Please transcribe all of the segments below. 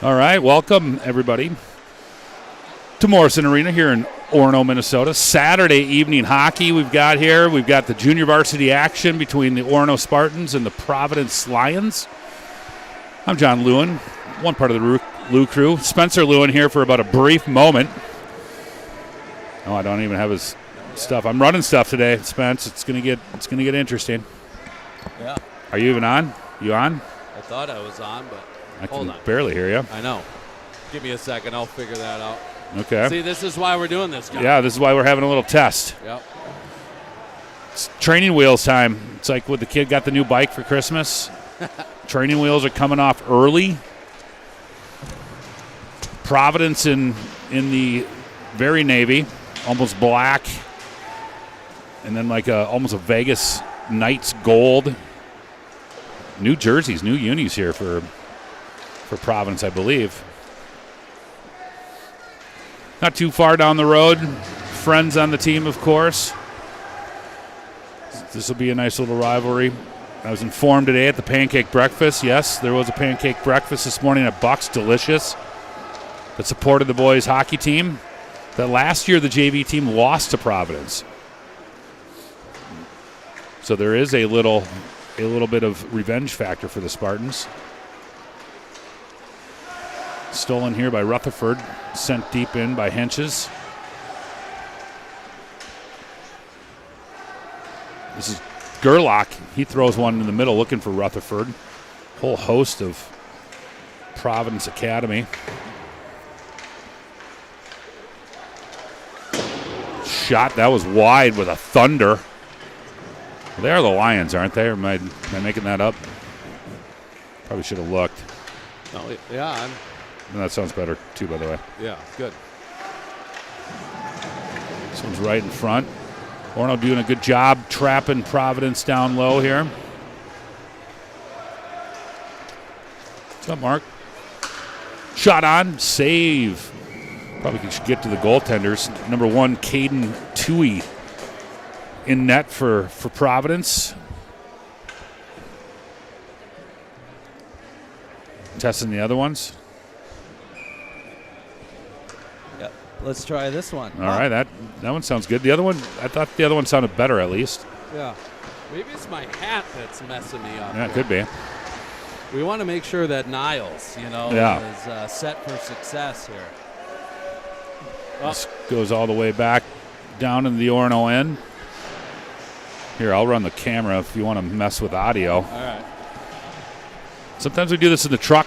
All right, welcome everybody to Morrison Arena here in Orono, Minnesota. Saturday evening hockey we've got here. We've got the junior varsity action between the Orono Spartans and the Providence Lions. I'm John Lewin, one part of the Lou crew. Spencer Lewin here for about a brief moment. Oh, I don't even have his stuff. I'm running stuff today, Spence. It's gonna get interesting. Yeah. Are you even on? You on? I thought I was on, but I hold can on. barely hear you. I know. Give me a second. I'll figure that out. Okay. See, this is why we're doing this, John. Yeah, this is why we're having a little test. Yep. It's training wheels time. It's like when the kid got the new bike for Christmas. Training wheels are coming off early. Providence in the very navy, almost black, and then like almost a Vegas Knights gold. New jerseys, new unis here for Providence, I believe. Not too far down the road. Friends on the team, of course. This will be a nice little rivalry. I was informed today at the pancake breakfast. Yes, there was a pancake breakfast this morning at Buck's. Delicious. That supported the boys' hockey team. That last year the JV team lost to Providence. So there is a little bit of revenge factor for the Spartans. Stolen here by Rutherford, sent deep in by Henches. This is Gerlach. He throws one in the middle looking for Rutherford. Whole host of Providence Academy. Shot, that was wide with a thunder. They are the Lions, aren't they? Or am I making that up? Probably should have looked. No, yeah, And that sounds better, too, by the way. yeah, good. This one's right in front. Orono doing a good job trapping Providence down low here. What's up, Mark? Shot on, save. Probably should get to the goaltenders. Number 1, Caden Toohey in net for Providence. Testing the other ones. Yep. Let's try this one. All right, that one sounds good. The other one, I thought the other one sounded better at least. Yeah. Maybe it's my hat that's messing me up. Yeah, it could be. We want to make sure that Niles, is set for success here. This goes all the way back down in the Orono end. Here, I'll run the camera if you want to mess with audio. All right. Sometimes we do this in the truck,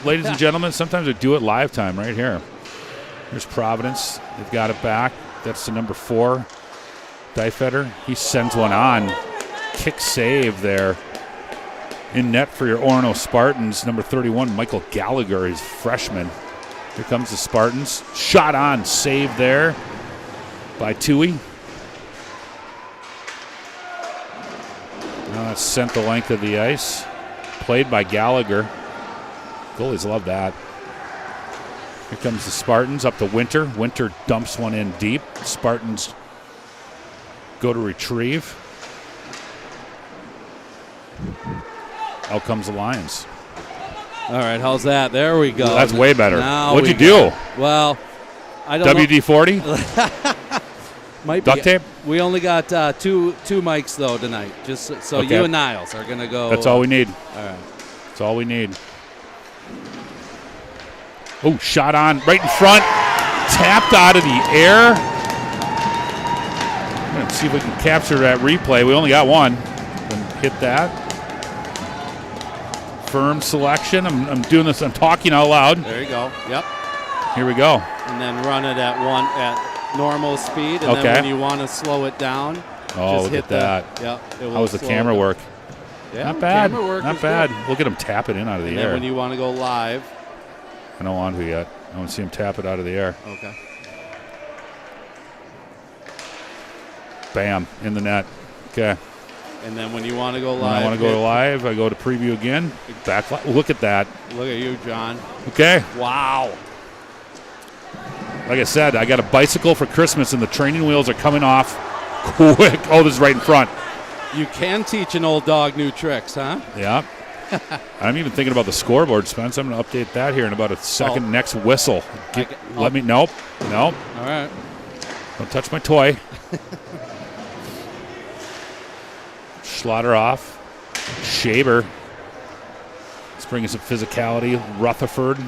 ladies and gentlemen. Sometimes we do it live time right here. Here's Providence. They've got it back. That's the number 4, Dyfetter. He sends one on. Kick save there. In net for your Orono Spartans, number 31, Michael Gallagher, is freshman. Here comes the Spartans. Shot on, save there by Toohey. Now that's sent the length of the ice. Played by Gallagher. Goalies love that. Here comes the Spartans up to Winter. Winter dumps one in deep. Spartans go to retrieve. Out comes the Lions. All right, how's that? There we go. That's way better. Now What'd you do? Well, I don't WD-40? Might Duct be. tape? We only got two mics, though, tonight. Just so Okay. you and Niles are going to go. That's all we need. All right. That's all we need. Oh, shot on right in front. Tapped out of the air. Let's see if we can capture that replay. We only got one. Hit that. Firm selection. I'm doing this. I'm talking out loud. There you go. Yep. Here we go. And then run it at normal speed. And Okay. then when you want to slow it down, Oh, just look hit at that. Yep. It will How was the slow camera it down. work? Yeah, Not bad. Camera work Not is bad. good. Look at him tap it in out of the And air. then when you want to go live. I don't want to yet. I want to see him tap it out of the air. Okay. Bam. In the net. Okay. And then when you want to go live. When I want to go live, I go to preview again. Back. Look at that. Look at you, John. Okay. Wow. Like I said, I got a bicycle for Christmas, and the training wheels are coming off quick. Oh, this is right in front. You can teach an old dog new tricks, huh? Yeah. I'm even thinking about the scoreboard, Spence. I'm going to update that here in about a second. Next whistle. Let me. Nope. All right. Don't touch my toy. Slaughter off. Shaber. Let's bring in some physicality. Rutherford.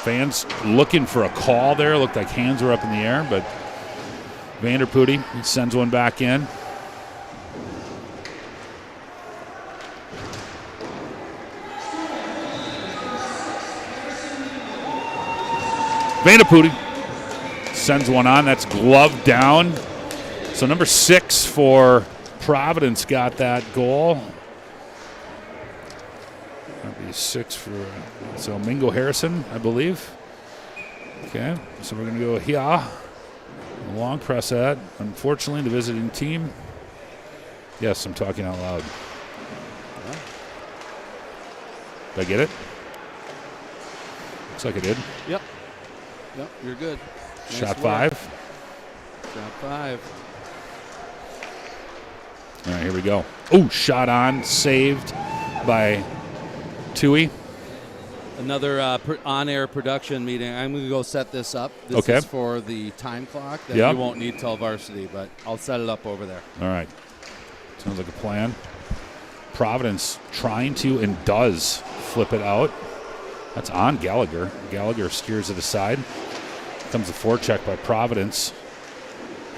Fans looking for a call there. Looked like hands were up in the air, but Vanderpooty sends one back in. Vanderpooty sends one on. That's glove down. So number 6 for Providence got that goal. That'd be 6 for Mingo Harrison, I believe. Okay, so we're going to go here. A long press at. Unfortunately, the visiting team. Yes, I'm talking out loud. Did I get it? Looks like I did. Yep, you're good. Nice Shot work. 5. Shot 5. All right, here we go. Oh, shot on, saved by Tui. Another on-air production meeting. I'm going to go set this up. This Okay. is for the time clock that Yep. you won't need till varsity, but I'll set it up over there. All right. Sounds like a plan. Providence trying to and does flip it out. That's on Gallagher. Gallagher steers it aside. Comes the forecheck by Providence.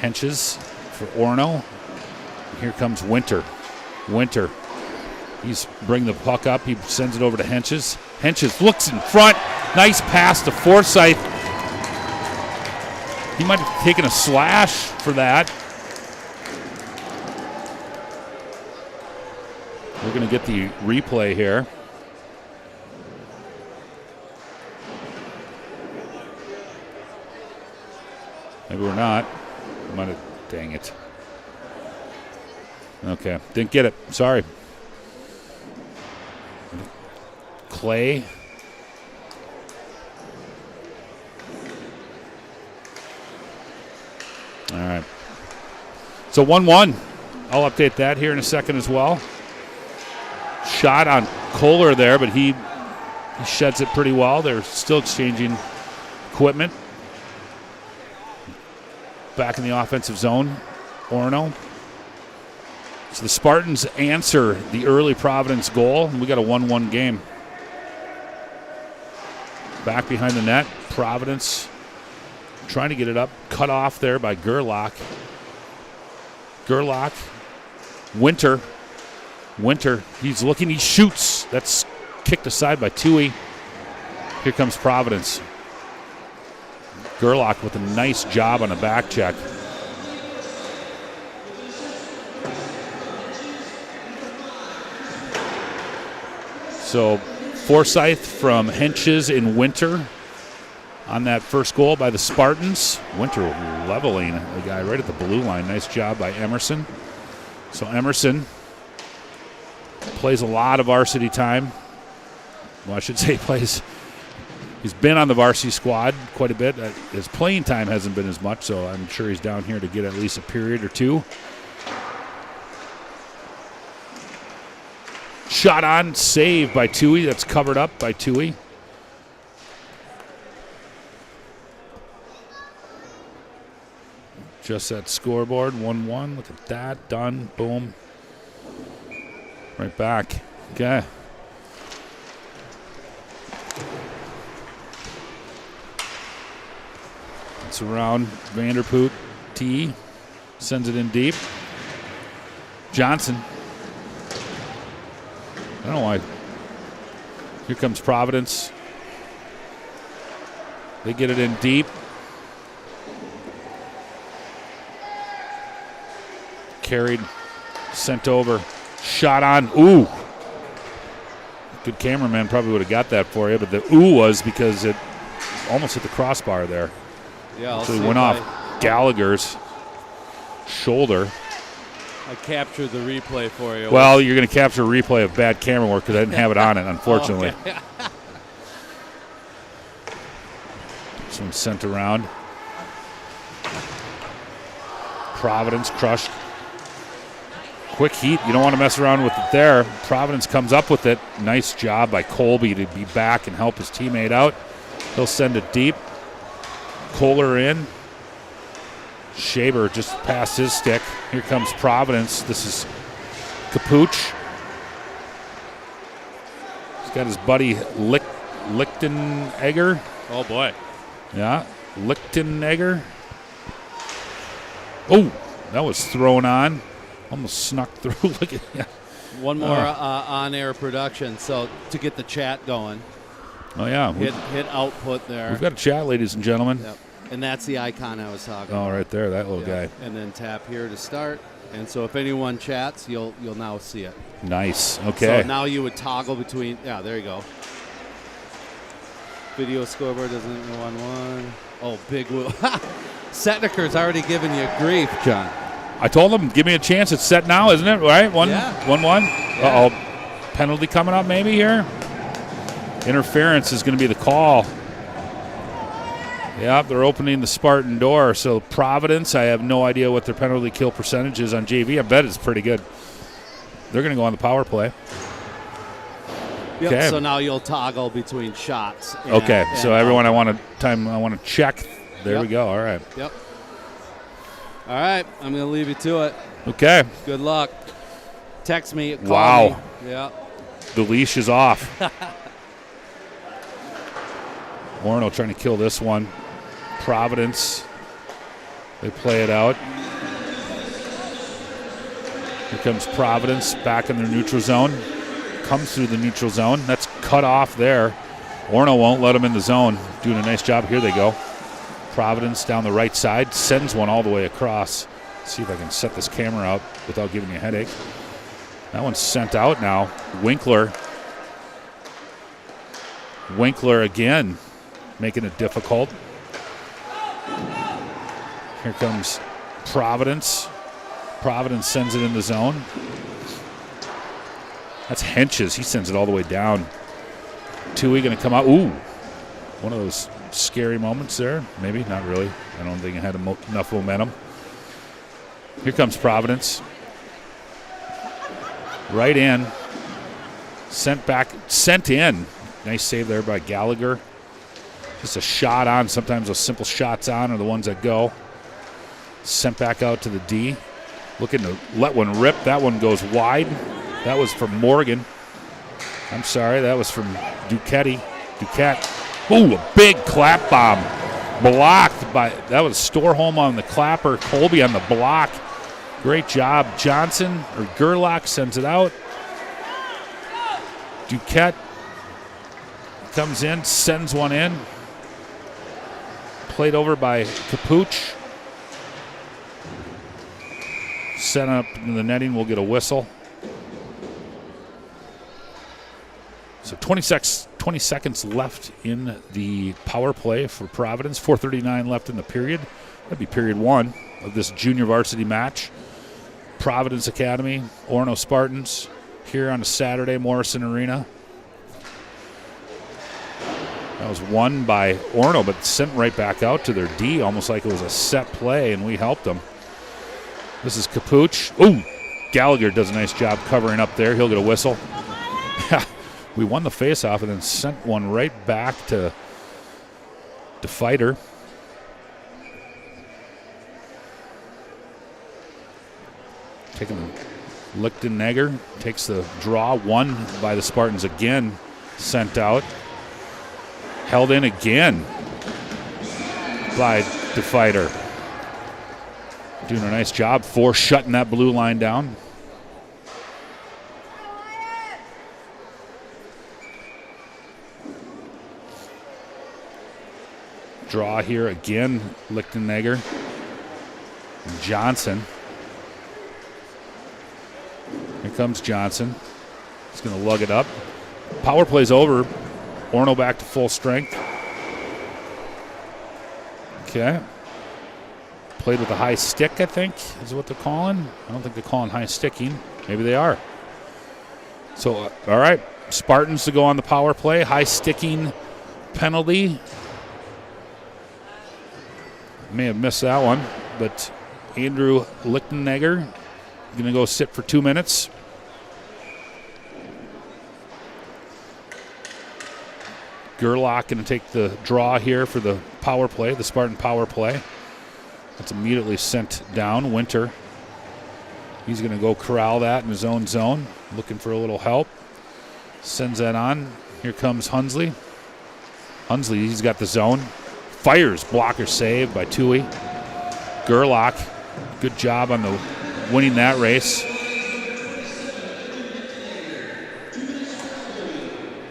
Henches for Orono. Here comes Winter. He's bringing the puck up. He sends it over to Henches. Henches looks in front. Nice pass to Forsyth. He might have taken a slash for that. We're going to get the replay here. Maybe we're not. Dang it. Okay, didn't get it. Sorry. Clay. All right. So 1-1. I'll update that here in a second as well. Shot on Kohler there, but he sheds it pretty well. They're still exchanging equipment. Back in the offensive zone, Orono. So the Spartans answer the early Providence goal, and we got a 1-1 game. Back behind the net, Providence trying to get it up. Cut off there by Gerlach. Winter, he's looking, he shoots. That's kicked aside by Tui. Here comes Providence. Gerlach with a nice job on a back check. So Forsyth from Henches in Winter on that first goal by the Spartans. Winter leveling the guy right at the blue line. Nice job by Emerson. So Emerson plays a lot of varsity time. Well, I should say he's been on the varsity squad quite a bit. His playing time hasn't been as much, so I'm sure he's down here to get at least a period or two. Shot on, saved by Tui. That's covered up by Tui. Just that scoreboard, 1-1. Look at that, done, boom. Right back. Okay. It's around Vanderpoot. T sends it in deep. Johnson. I don't know why. Here comes Providence. They get it in deep. Carried, sent over, shot on. Ooh. Good cameraman probably would have got that for you, but the ooh was because it almost hit the crossbar there. Yeah, so it went off Gallagher's shoulder. I captured the replay for you. Well, you're going to capture a replay of bad camera work because I didn't have it on it, unfortunately. Okay. This one's sent around. Providence crushed. Quick heat. You don't want to mess around with it there. Providence comes up with it. Nice job by Colby to be back and help his teammate out. He'll send it deep. Kohler in. Shaber just past his stick. Here comes Providence. This is Capuch. He's got his buddy Lichtenegger. Oh, boy. Yeah, Lichtenegger. Oh, that was thrown on. Almost snuck through. Look at that. One more on-air production, so to get the chat going. Oh, yeah. Hit output there. We've got a chat, ladies and gentlemen. Yep. And that's the icon I was talking about. Oh, right there, that little guy. And then tap here to start. And so if anyone chats, you'll now see it. Nice. Okay. So now you would toggle between. Yeah, there you go. Video scoreboard doesn't 1-1. Oh, big wheel. Setneker's already giving you grief, John. I told him, give me a chance. It's set now, isn't it? Right? 1-1. Yeah. Uh-oh. Penalty coming up maybe here. Interference is going to be the call. Yeah, they're opening the Spartan door. So Providence, I have no idea what their penalty kill percentage is on JV. I bet it's pretty good. They're going to go on the power play. Yep, okay. So now you'll toggle between shots. Okay. So everyone, I want to check. There we go. All right. Yep. All right. I'm going to leave you to it. Okay. Good luck. Text me. Call wow. me. Yeah. The leash is off. Orono trying to kill this one. Providence. They play it out. Here comes Providence back in their neutral zone. Comes through the neutral zone. That's cut off there. Orono won't let them in the zone. Doing a nice job. Here they go. Providence down the right side. Sends one all the way across. See if I can set this camera out without giving you a headache. That one's sent out now. Winkler again, making it difficult. Here comes Providence. Providence sends it in the zone. That's Henches. He sends it all the way down. Tui going to come out. Ooh, one of those scary moments there. Maybe, not really. I don't think it had enough momentum. Here comes Providence. Right in. Sent in. Nice save there by Gallagher. Just a shot on. Sometimes those simple shots on are the ones that go. Sent back out to the D. Looking to let one rip. That one goes wide. That was from Morgan. I'm sorry. That was from Duquette. Ooh, a big clap bomb. Blocked by, that was Storholm on the clapper. Colby on the block. Great job. Johnson or Gerlach sends it out. Duquette comes in, sends one in. Played over by Capuch. Set up in the netting. We'll get a whistle. So 20 seconds left in the power play for Providence. 4:39 left in the period. That'd be period one of this junior varsity match. Providence Academy, Orono Spartans, here on a Saturday, Morrison Arena. That was won by Orono, but sent right back out to their D, almost like it was a set play, and we helped them. This is Capuch. Ooh, Gallagher does a nice job covering up there. He'll get a whistle. We won the faceoff and then sent one right back to Fighter. Taking Lichtenegger, takes the draw, won by the Spartans again, sent out. Held in again by the Fighter. Doing a nice job for shutting that blue line down. Draw here again, Lichtenegger. Johnson. Here comes Johnson. He's going to lug it up. Power play's over. Orono back to full strength. Okay. Played with a high stick, I think, is what they're calling. I don't think they're calling high sticking. Maybe they are. So, all right. Spartans to go on the power play. High sticking penalty. May have missed that one, but Andrew Lichtenegger going to go sit for 2 minutes. Gerlach going to take the draw here for the power play, the Spartan power play. That's immediately sent down. Winter. He's going to go corral that in his own zone, looking for a little help. Sends that on. Here comes Hunsley. Hunsley, he's got the zone. Fires, blocker save by Tui. Gerlach, good job on the winning that race.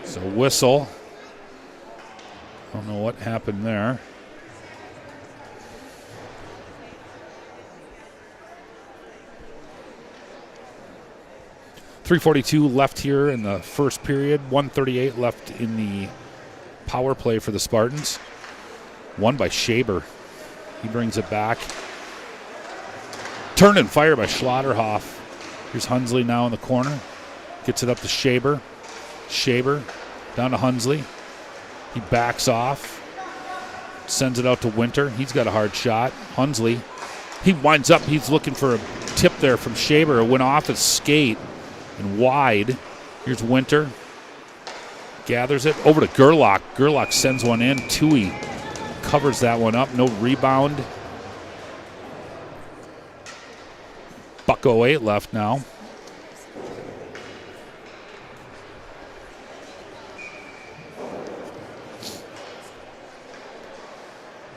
So whistle. Don't know what happened there. .342 left here in the first period. 1:38 left in the power play for the Spartans. Won by Shaber. He brings it back. Turned and fired by Schlotterhoff. Here's Hunsley now in the corner. Gets it up to Shaber. Shaber down to Hunsley. He backs off. Sends it out to Winter. He's got a hard shot. Hunsley. He winds up. He's looking for a tip there from Shaber. It went off his skate and wide. Here's Winter. Gathers it over to Gerlach. Gerlach sends one in. Tui covers that one up. No rebound. .08 left now.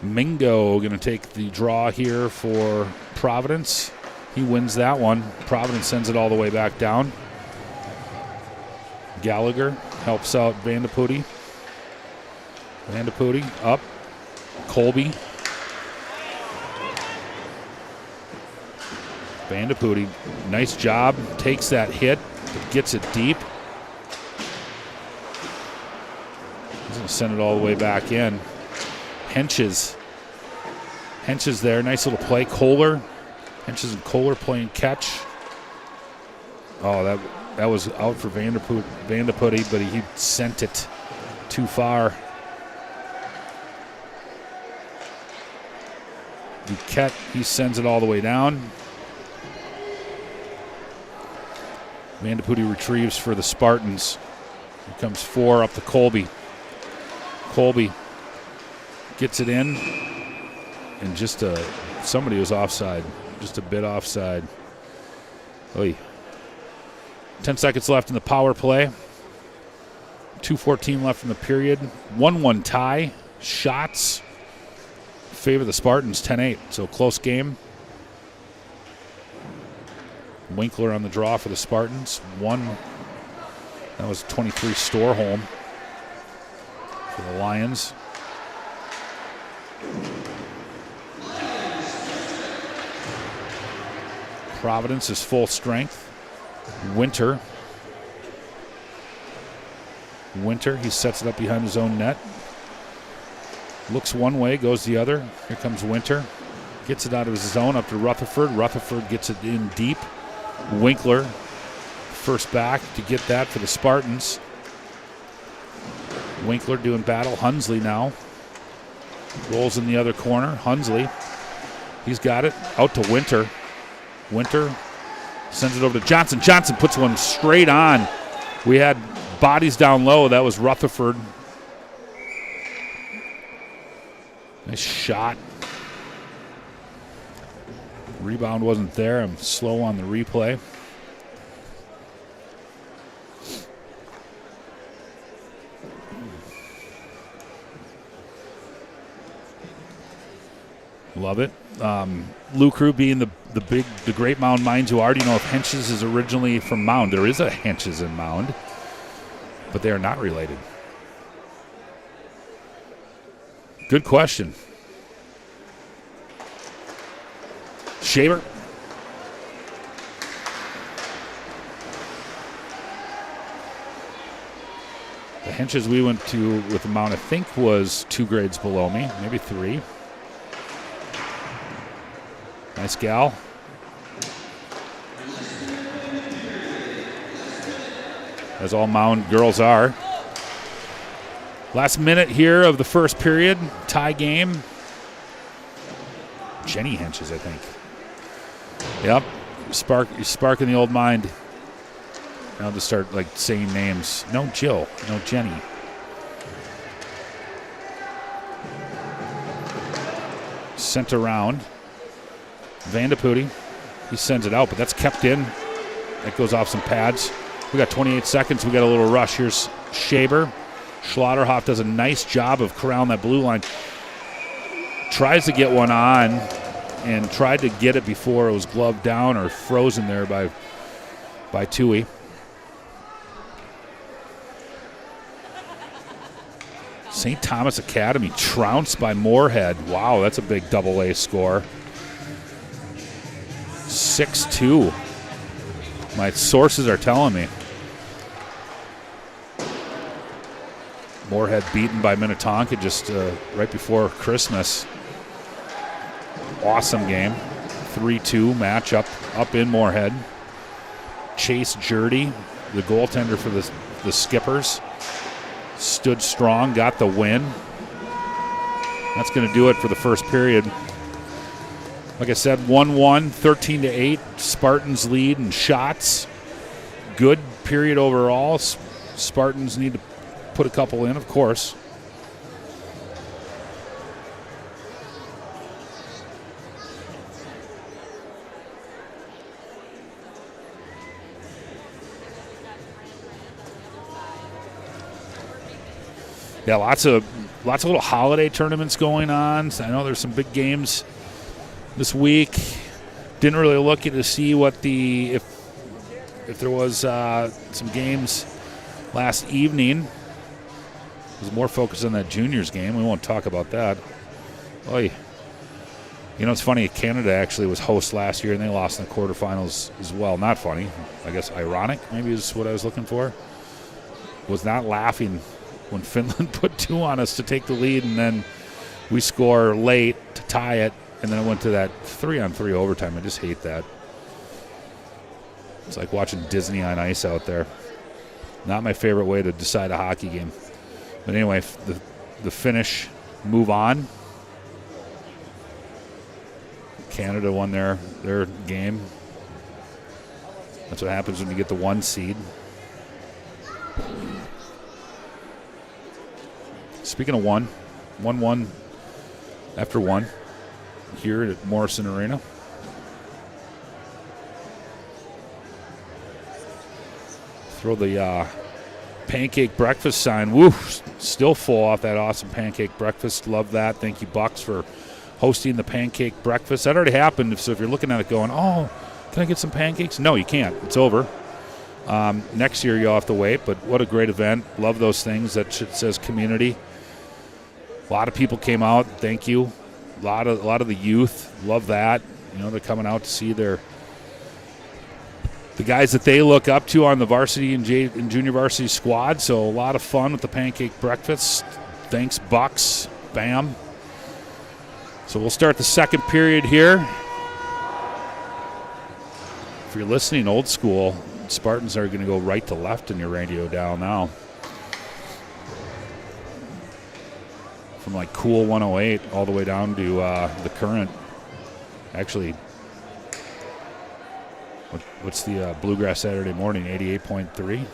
Mingo going to take the draw here for Providence. He wins that one. Providence sends it all the way back down. Gallagher helps out Vandeputti. Vandeputti up. Colby. Vandeputti, nice job. Takes that hit, but gets it deep. He's going to send it all the way back in. Henches there. Nice little play. Kohler. Henches and Kohler playing catch. Oh, that was out for Vandeputti, but he sent it too far. Duquette, he sends it all the way down. Vandeputti retrieves for the Spartans. Here comes 4 up to Colby. Colby gets it in, and just somebody was offside. Just a bit offside. Oy. 10 seconds left in the power play. 2:14 left in the period. 1-1 tie. Shots favor the Spartans, 10-8. So close game. Winkler on the draw for the Spartans. That was 23 Storholm for the Lions. Providence is full strength. Winter, he sets it up behind his own net. Looks one way, goes the other. Here comes Winter. Gets it out of his zone up to Rutherford. Rutherford gets it in deep. Winkler, first back to get that for the Spartans. Winkler doing battle. Hunsley now. Rolls in the other corner. Hunsley, he's got it. Out to Winter. Winter sends it over to Johnson. Johnson puts one straight on. We had bodies down low. That was Rutherford. Nice shot. Rebound wasn't there. I'm slow on the replay. Love it. Lucru being the great Mound Mines, who already know if Henches is originally from Mound. There is a Henches in Mound, but they are not related. Good question. Shaver. The Henches we went to with the Mound, I think, was 2 grades below me, maybe 3. Nice gal. As all Mound girls are. Last minute here of the first period. Tie game. Jenny Henches, I think. Yep. You're sparking the old mind. I'll just start like saying names. No Jill. No Jenny. Sent around. Vandepudi. He sends it out, but that's kept in. That goes off some pads. We got 28 seconds. We got a little rush. Here's Shaber. Schlotterhoff does a nice job of corralling that blue line. Tries to get one on and tried to get it before it was gloved down or frozen there by Tui. St. Thomas Academy trounced by Moorhead. Wow, that's a big double-A score. 6-2. My sources are telling me. Moorhead beaten by Minnetonka just right before Christmas. Awesome game. 3-2 matchup up in Moorhead. Chase Jurdy, the goaltender for the Skippers, stood strong, got the win. That's going to do it for the first period. Like I said, 1-1, 13-8. Spartans lead in shots. Good period overall. Spartans need to put a couple in, of course. Yeah, lots of little holiday tournaments going on. I know there's some big games this week. Didn't really look to see what if there was some games last evening. Was more focused on that juniors game. We won't talk about that. Oy. You know, it's funny. Canada actually was host last year, and they lost in the quarterfinals as well. Not funny. I guess ironic maybe is what I was looking for. Was not laughing when Finland put 2 on us to take the lead, and then we score late to tie it, and then it went to that 3-on-3 overtime. I just hate that. It's like watching Disney on Ice out there. Not my favorite way to decide a hockey game. But anyway, the Finnish move on. Canada won their game. That's what happens when you get the 1 seed. Speaking of 1-1 after 1 here at Morrison Arena. Throw the pancake breakfast sign. Woo! Still full off that awesome pancake breakfast. Love that. Thank you, Bucks, for hosting the pancake breakfast. That already happened, so if you're looking at it going, oh, can I get some pancakes? No, you can't. It's over. Next year you'll have to wait, but what a great event. Love those things that says community. A lot of people came out. Thank you. A lot of the youth. Love that. You know, they're coming out to see the guys that they look up to on the varsity and junior varsity squad. So a lot of fun with the pancake breakfast. Thanks, Bucks. Bam. So we'll start the second period here. If you're listening old school, Spartans are going to go right to left in your radio dial now. From like cool 108 all the way down to the current. Actually, what's the Bluegrass Saturday morning, 88.3?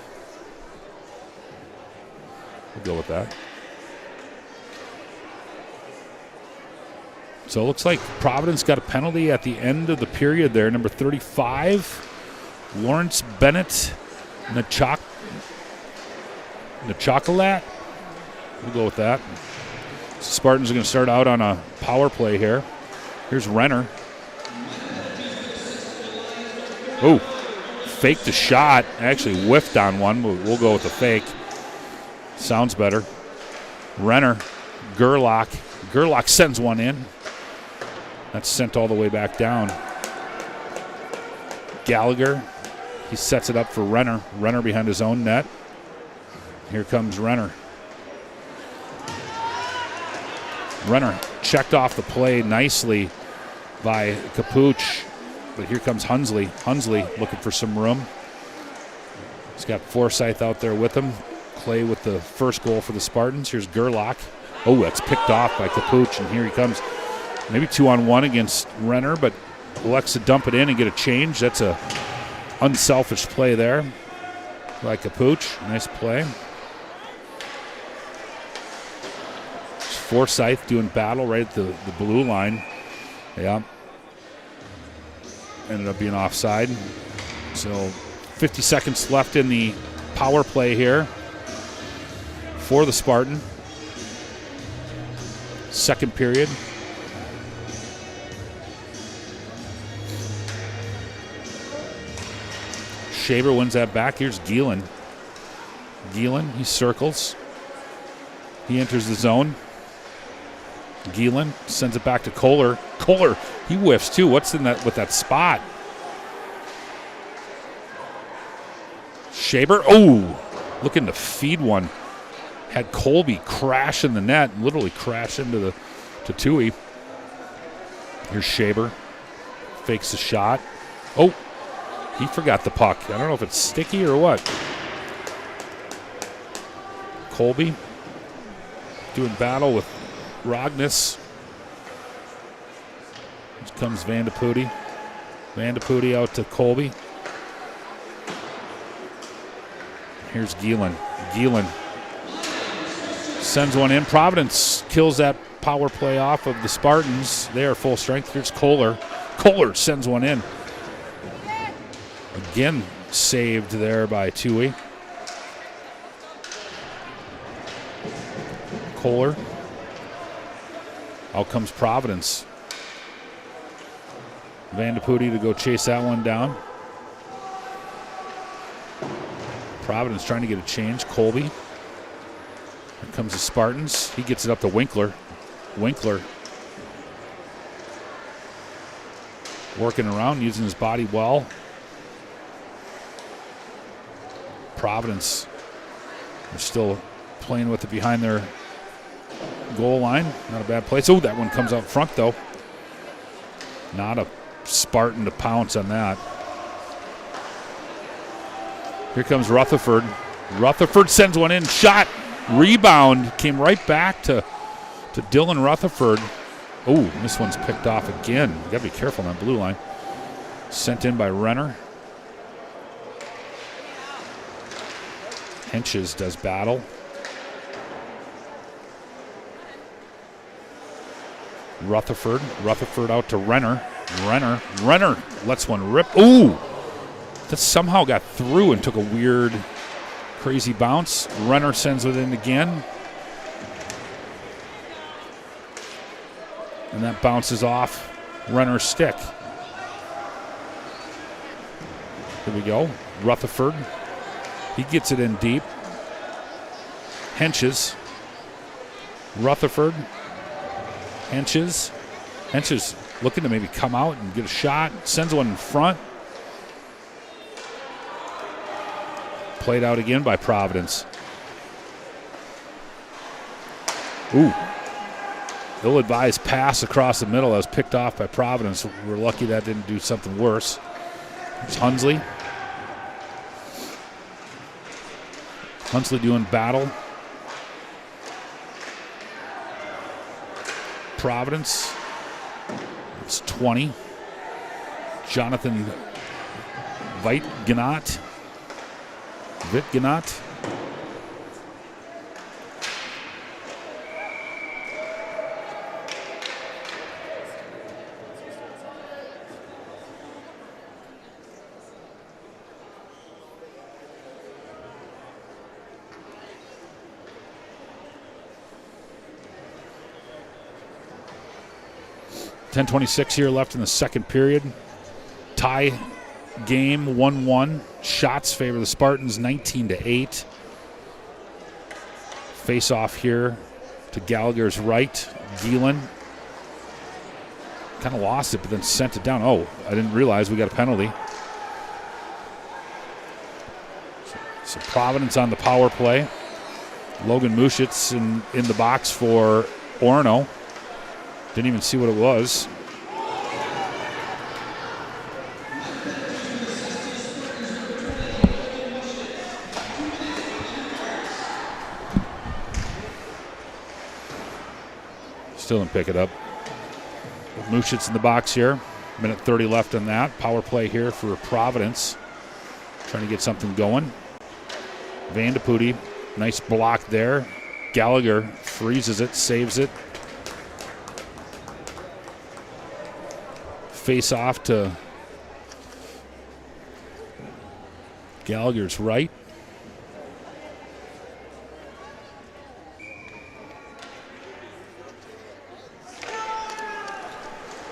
We'll go with that. So it looks like Providence got a penalty at the end of the period there. Number 35, Lawrence Bennett Nachocolat. We'll go with that. Spartans are going to start out on a power play here. Here's Renner. Oh, faked a shot. Actually whiffed on one. We'll go with the fake. Sounds better. Renner, Gerlach. Gerlach sends one in. That's sent all the way back down. Gallagher, he sets it up for Renner. Renner behind his own net. Here comes Renner. Renner checked off the play nicely by Capuch, but here comes Hunsley. Hunsley looking for some room. He's got Forsyth out there with him. Clay with the first goal for the Spartans. Here's Gerlach. Oh, that's picked off by Capuch, and here he comes. Maybe 2-on-1 against Renner, but elects to dump it in and get a change. That's a unselfish play there by Capuch. Nice play. Forsyth doing battle right at the blue line. Yeah. Ended up being offside. So 50 seconds left in the power play here for the Spartan. Second period. Shaver wins that back. Here's Geelan. Geelan, he circles. He enters the zone. Geelan sends it back to Kohler. Kohler, he whiffs too. What's in that with that spot? Shaber, oh, looking to feed one. Had Colby crash in the net, literally crash into Tui. Here's Shaber. Fakes the shot. Oh, he forgot the puck. I don't know if it's sticky or what. Colby doing battle with Rognus. Here comes Vandeputti. Vandeputti out to Colby. Here's Geelan. Geelan sends one in. Providence kills that power play off of the Spartans. They are full strength. Here's Kohler. Kohler sends one in. Again saved there by Tui. Kohler. Out comes Providence. Vandeputti to go chase that one down. Providence trying to get a change. Colby. Here comes the Spartans. He gets it up to Winkler. Winkler working around, using his body well. Providence, they're still playing with it behind their goal line. Not a bad place. Oh, that one comes out front, though. Not a Spartan to pounce on that. Here comes Rutherford. Rutherford sends one in. Shot. Rebound. Came right back to Dylan Rutherford. Oh, this one's picked off again. You got to be careful on that blue line. Sent in by Renner. Henches does battle. Rutherford. Rutherford out to Renner. Renner lets one rip. Ooh! That somehow got through and took a weird, crazy bounce. Renner sends it in again. And that bounces off Renner's stick. Here we go. Rutherford. He gets it in deep. Henches. Rutherford. Henches. Henches looking to maybe come out and get a shot. Sends one in front. Played out again by Providence. Ooh. Ill-advised pass across the middle that was picked off by Providence. We're lucky that didn't do something worse. It's Hunsley. Hunsley doing battle. Providence. It's 20. Jonathan Vitganot. 10:26 here left in the second period. Tie game 1-1. Shots favor the Spartans 19-8. Face off here to Gallagher's right. Geelan kind of lost it, but then sent it down. Oh, I didn't realize we got a penalty. So Providence on the power play. Logan Muschitz in the box for Orono. Didn't even see what it was. Still didn't pick it up. Muschitz in the box here. Minute 30 left on that. Power play here for Providence. Trying to get something going. Vandeputti, nice block there. Gallagher freezes it, saves it. Face off to Gallagher's right.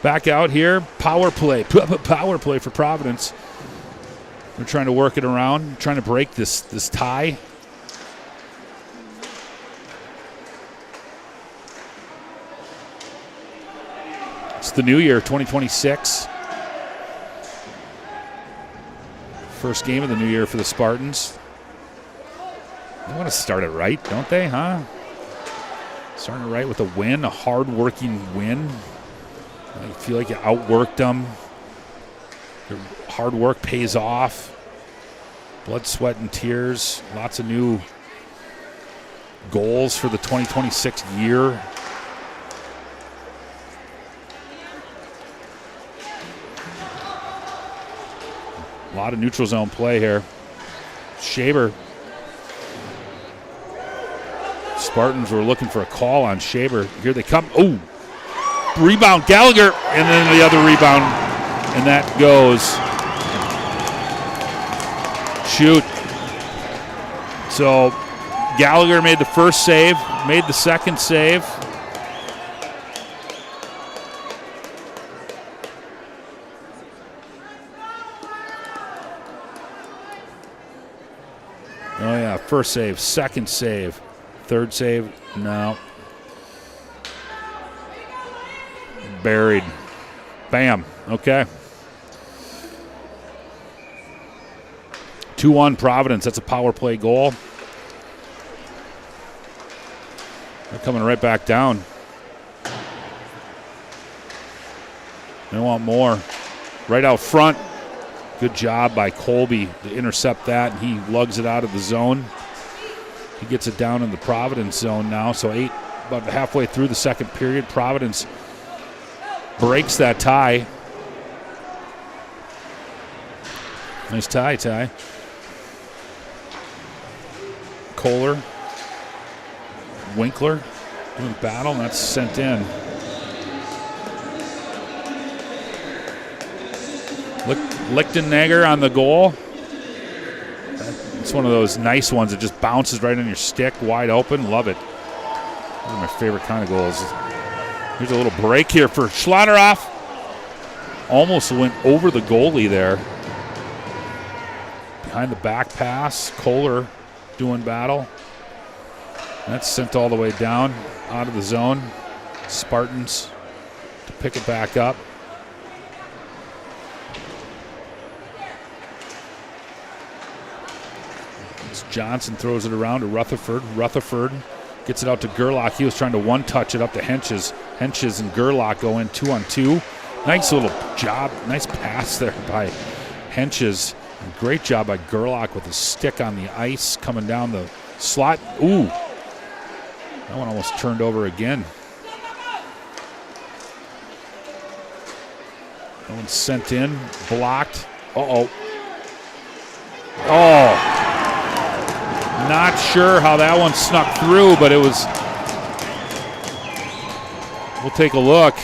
Back out here, power play for Providence. They're trying to work it around, trying to break this tie. It's the new year, 2026. First game of the new year for the Spartans. They want to start it right, don't they, huh? Starting it right with a win, a hard-working win. I feel like you outworked them. Their hard work pays off. Blood, sweat, and tears. Lots of new goals for the 2026 year. A lot of neutral zone play here. Shaver. Spartans were looking for a call on Shaver. Here they come. Oh! Rebound, Gallagher, and then the other rebound, and that goes. Shoot. So Gallagher made the first save, made the second save. Oh yeah, first save, second save, third save, no. Buried. Bam. Okay. 2-1 Providence. That's a power play goal. They're coming right back down. They want more. Right out front. Good job by Colby to intercept that, and he lugs it out of the zone. He gets it down in the Providence zone now. So about halfway through the second period, Providence breaks that tie. Nice tie. Kohler. Winkler doing battle, and that's sent in. Lichtenegger on the goal. It's one of those nice ones that just bounces right on your stick, wide open. Love it. One of my favorite kind of goals. Here's a little break here for Schlotteroff. Almost went over the goalie there. Behind the back pass, Kohler doing battle. That's sent all the way down out of the zone. Spartans to pick it back up. As Johnson throws it around to Rutherford. Rutherford gets it out to Gerlach. He was trying to one-touch it up to Henches. Henches and Gerlach go in 2-on-2. Nice little job. Nice pass there by Henches. And great job by Gerlach with his stick on the ice coming down the slot. Ooh. That one almost turned over again. That one's sent in. Blocked. Uh-oh. Oh. Not sure how that one snuck through, but it was. We'll take a look.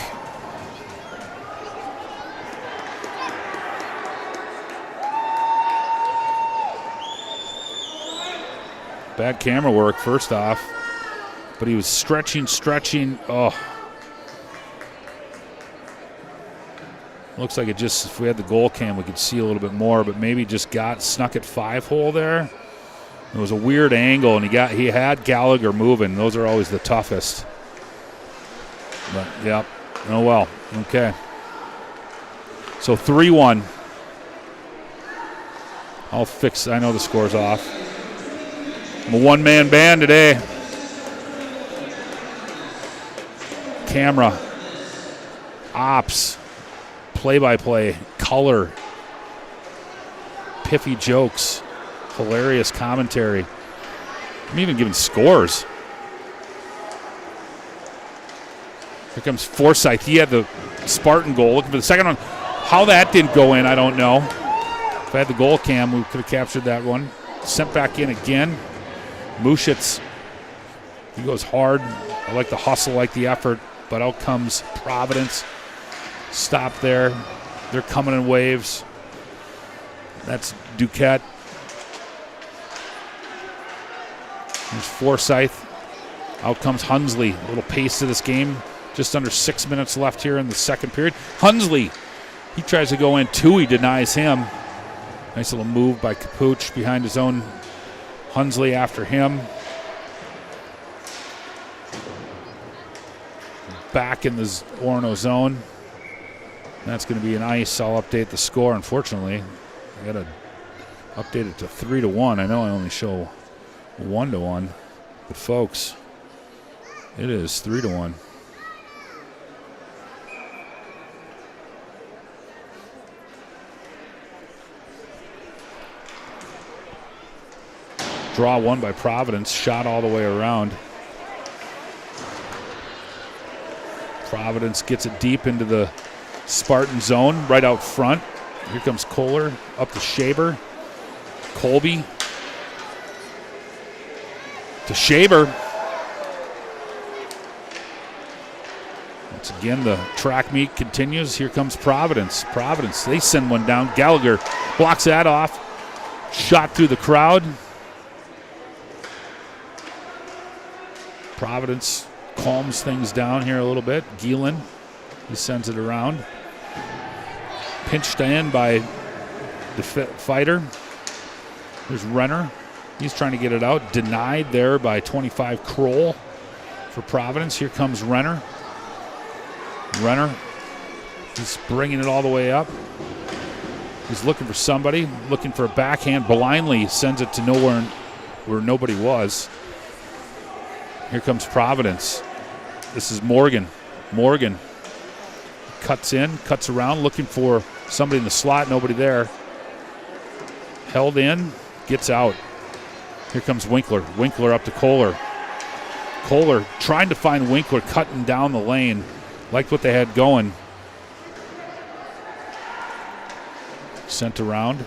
Bad camera work, first off. But he was stretching. Oh. Looks like it just, if we had the goal cam, we could see a little bit more, but maybe just snuck it 5-hole there. It was a weird angle, and he had Gallagher moving. Those are always the toughest. But, yep. Oh, well. Okay. So 3-1. I know the score's off. I'm a one-man band today. Camera. Ops. Play-by-play. Color. Piffy jokes. Hilarious commentary. I'm even giving scores. Here comes Forsyth. He had the Spartan goal. Looking for the second one. How that didn't go in, I don't know. If I had the goal cam, we could have captured that one. Sent back in again. Mushitz, he goes hard. I like the hustle, like the effort, but out comes Providence. Stop there. They're coming in waves. That's Duquette. There's Forsyth. Out comes Hunsley. A little pace to this game. Just under 6 minutes left here in the second period. Hunsley, he tries to go in too. He denies him. Nice little move by Capuch behind his own. Hunsley after him. Back in the Orono zone. That's going to be an ice. I'll update the score, unfortunately. I got to update it to 3-1. I know I only show 1-1. But, folks, it is 3-1. Draw one by Providence. Shot all the way around. Providence gets it deep into the Spartan zone, right out front. Here comes Kohler, up to Shaber. Colby. To Shaber. Once again, the track meet continues. Here comes Providence. Providence, they send one down. Gallagher blocks that off. Shot through the crowd. Providence calms things down here a little bit. Gielan, he sends it around. Pinched in by the fighter. There's Renner. He's trying to get it out. Denied there by 25 Kroll for Providence. Here comes Renner. Renner, he's bringing it all the way up. He's looking for somebody, looking for a backhand. Blindly sends it to nowhere where nobody was. Here comes Providence. This is Morgan. Morgan cuts in, cuts around, looking for somebody in the slot. Nobody there. Held in, gets out. Here comes Winkler. Winkler up to Kohler. Kohler trying to find Winkler, cutting down the lane. Liked what they had going. Sent around.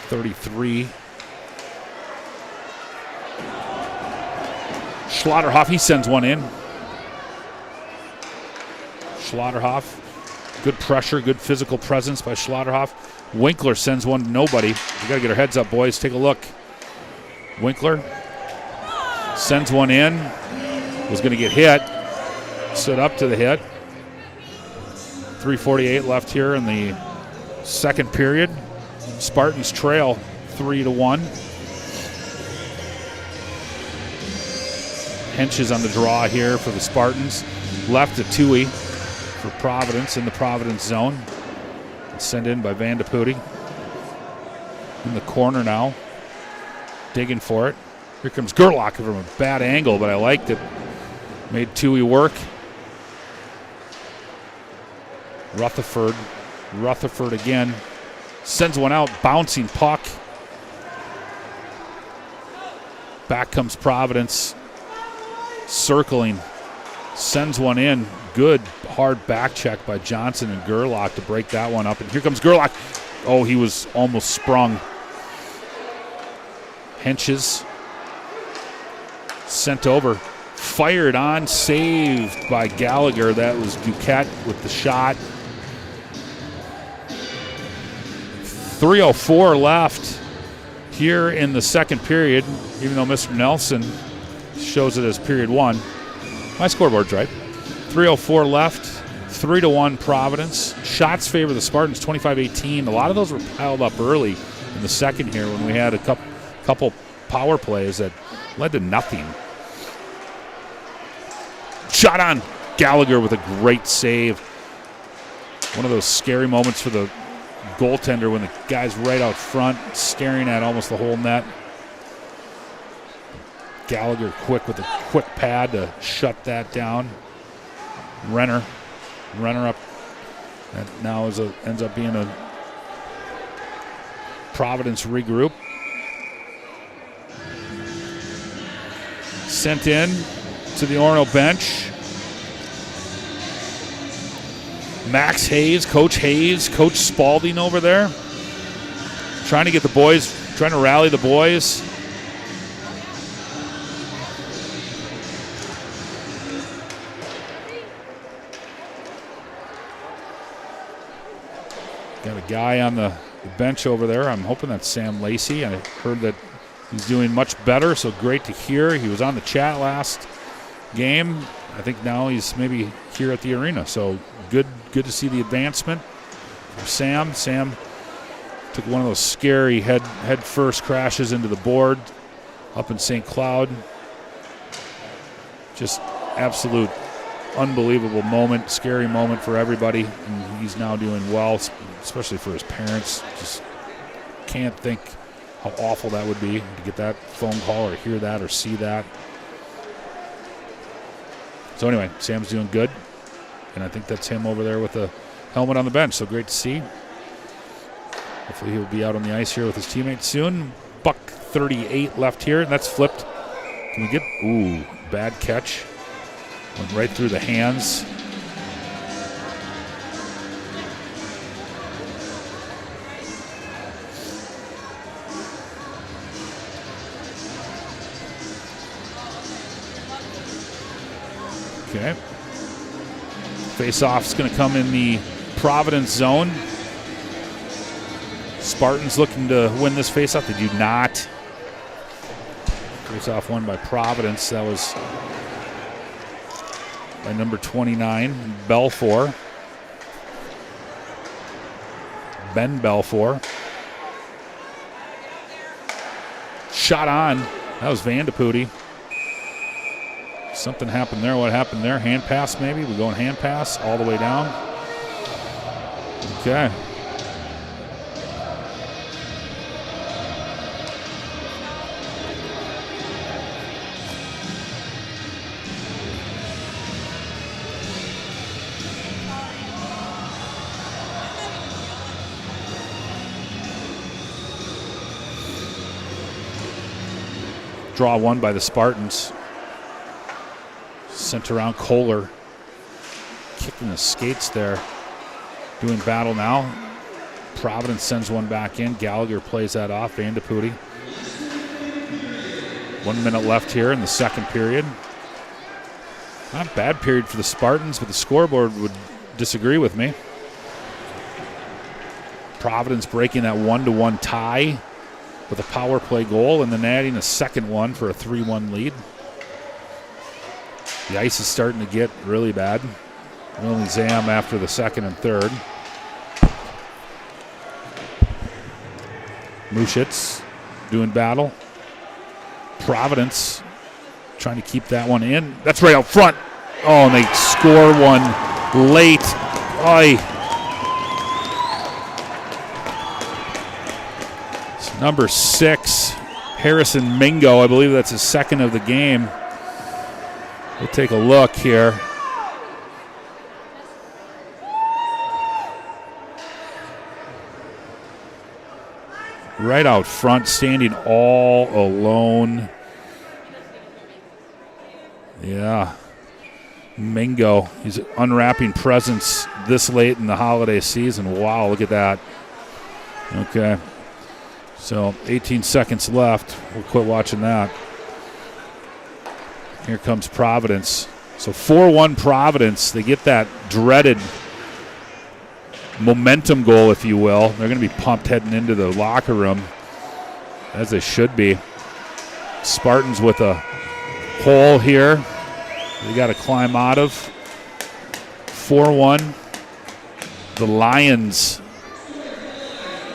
33. Schlotterhoff, he sends one in. Schlotterhoff, good pressure, good physical presence by Schlotterhoff. Winkler sends one to nobody. We got to get our heads up, boys. Take a look. Winkler sends one in. Was going to get hit. Stood up to the hit. 3:48 left here in the second period. Spartans trail 3-1. Henches on the draw here for the Spartans. Left to Tui for Providence in the Providence zone. Sent in by Van de Putte. In the corner now. Digging for it. Here comes Gerlach from a bad angle, but I liked it. Made Tui work. Rutherford again. Sends one out. Bouncing puck. Back comes Providence. Circling, sends one in. Good hard back check by Johnson and Gerlach to break that one up. And here comes Gerlach. Oh, he was almost sprung. Henches sent over. Fired on, saved by Gallagher. That was Duquette with the shot. 3:04 left here in the second period, even though Mr. Nelson shows it as period one. My scoreboard's right. 3:04 left. 3-1 Providence. Shots favor the Spartans 25-18. A lot of those were piled up early in the second here when we had a couple power plays that led to nothing. Shot on. Gallagher with a great save. One of those scary moments for the goaltender when the guy's right out front staring at almost the whole net. Gallagher quick with a quick pad to shut that down. Renner up. That now ends up being a Providence regroup. Sent in to the Orono bench. Max Hayes, Coach Spalding over there. Trying to get the boys, trying to rally the boys. Got a guy on the bench over there. I'm hoping that's Sam Lacey. I heard that he's doing much better, so great to hear. He was on the chat last game. I think now he's maybe here at the arena. So good to see the advancement from Sam. Sam took one of those scary head first crashes into the board up in St. Cloud. Just absolute unbelievable moment, scary moment for everybody. And he's now doing well, especially for his parents. Just can't think how awful that would be to get that phone call or hear that or see that. So anyway, Sam's doing good. And I think that's him over there with the helmet on the bench. So great to see. Hopefully he'll be out on the ice here with his teammates soon. Buck 38 left here, and that's flipped. Can we get, ooh, bad catch. Went right through the hands. Okay. Face-off's going to come in the Providence zone. Spartans looking to win this face-off. They do not. Face-off won by Providence. That was by number 29, Belfour. Ben Belfour. Shot on. That was Vandepudi. Something happened there. What happened there? Hand pass maybe? We're going hand pass all the way down. Okay. Draw one by the Spartans. Sent around Kohler. Kicking the skates there. Doing battle now. Providence sends one back in. Gallagher plays that off. Vandepudi. 1 minute left here in the second period. Not a bad period for the Spartans, but the scoreboard would disagree with me. Providence breaking that 1-1 tie with a power play goal and then adding a second one for a 3-1 lead. The ice is starting to get really bad. Only Zam after the second and third. Mushitz doing battle. Providence trying to keep that one in. That's right out front. Oh, and they score one late. Oy. It's number 6, Harrison Mingo. I believe that's his second of the game. We'll take a look here. Right out front, standing all alone. Yeah. Mingo. He's an unwrapping presence this late in the holiday season. Wow, look at that. Okay. So 18 seconds left. We'll quit watching that. Here comes Providence. So 4-1 Providence. They get that dreaded momentum goal, if you will. They're going to be pumped heading into the locker room, as they should be. Spartans with a hole here they got to climb out of. 4-1. The Lions.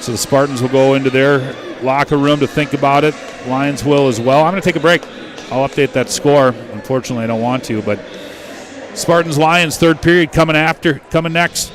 So the Spartans will go into their locker room to think about it. Lions will as well. I'm going to take a break. I'll update that score. Unfortunately, I don't want to, but Spartans Lions third period coming next.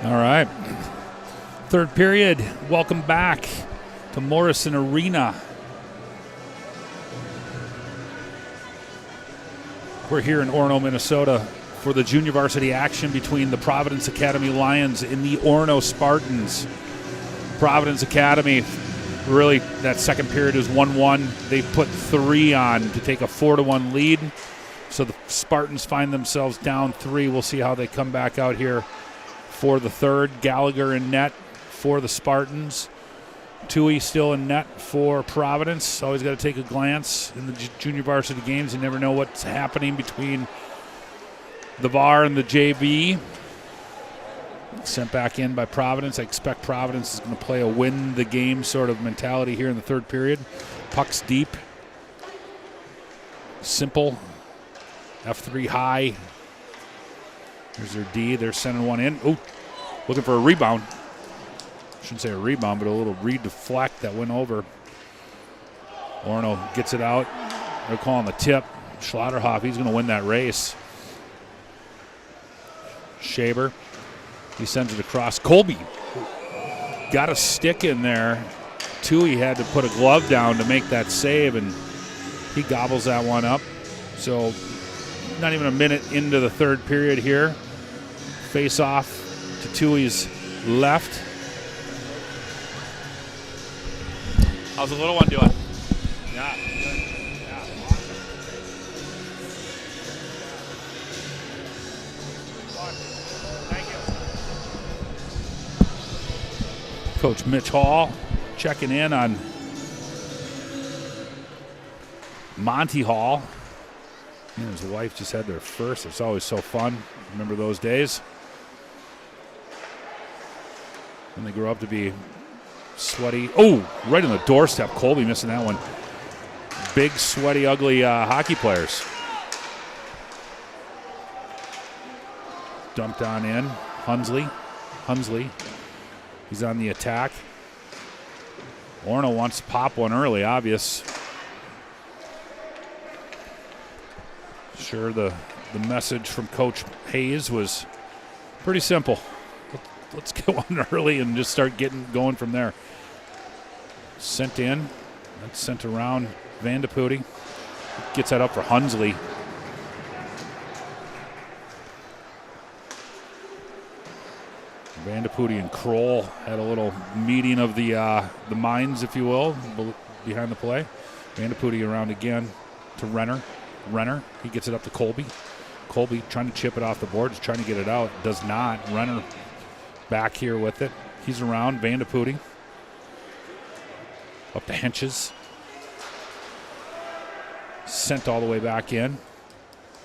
All right. Third period. Welcome back to Morrison Arena. We're here in Orono, Minnesota for the junior varsity action between the Providence Academy Lions and the Orono Spartans. Providence Academy, really, that second period is 1-1. They put 3 on to take a 4-1 lead. So the Spartans find themselves down 3. We'll see how they come back out here for the third. Gallagher in net for the Spartans. Tui still in net for Providence. Always got to take a glance in the junior varsity games. You never know what's happening between the VAR and the JV. Sent back in by Providence. I expect Providence is going to play a win the game sort of mentality here in the third period. Puck's deep. Simple. F3 high. Here's their D. They're sending one in. Ooh, looking for a rebound. Shouldn't say a rebound, but a little redeflect that went over. Orono gets it out. They're calling the tip. Schlotterhoff, he's going to win that race. Shaber, he sends it across. Colby got a stick in there. Tui had to put a glove down to make that save, and he gobbles that one up. So not even a minute into the third period here. Face off to Tui's left. How's the little one doing? Yeah. Thank you. Coach Mitch Hall checking in on Monty Hall. He and his wife just had their first. It's always so fun. Remember those days? When they grow up to be sweaty. Oh, right on the doorstep. Colby missing that one. Big, sweaty, ugly hockey players. Dumped on in. Hunsley. He's on the attack. Orono wants to pop one early, obvious. Sure, the message from Coach Hayes was pretty simple. Let's get one early and just start getting going from there. Sent in. That's sent around. Vandeputte gets that up for Hunsley. Vandeputte and Kroll had a little meeting of the minds, if you will, behind the play. Vandeputte around again to Renner. He gets it up to Colby. Colby trying to chip it off the board, just trying to get it out. Does not. Renner back here with it. He's around. Vandeputte. Up to Henches. Sent all the way back in.